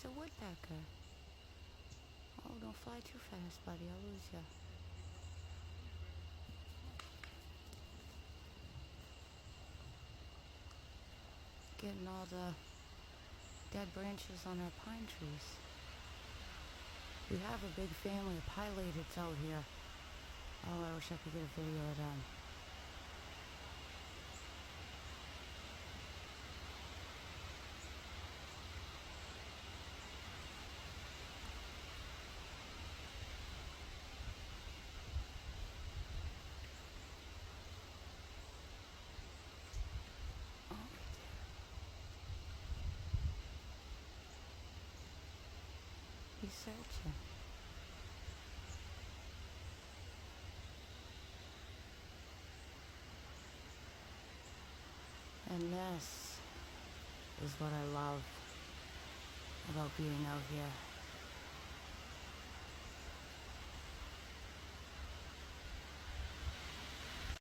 It's a woodpecker. Oh, don't fly too fast, buddy. I'll lose you. Getting all the dead branches on our pine trees. We have a big family of pileated out here. Oh, I wish I could get a video of them. Oh, right there. He's searching. And this is what I love about being out here.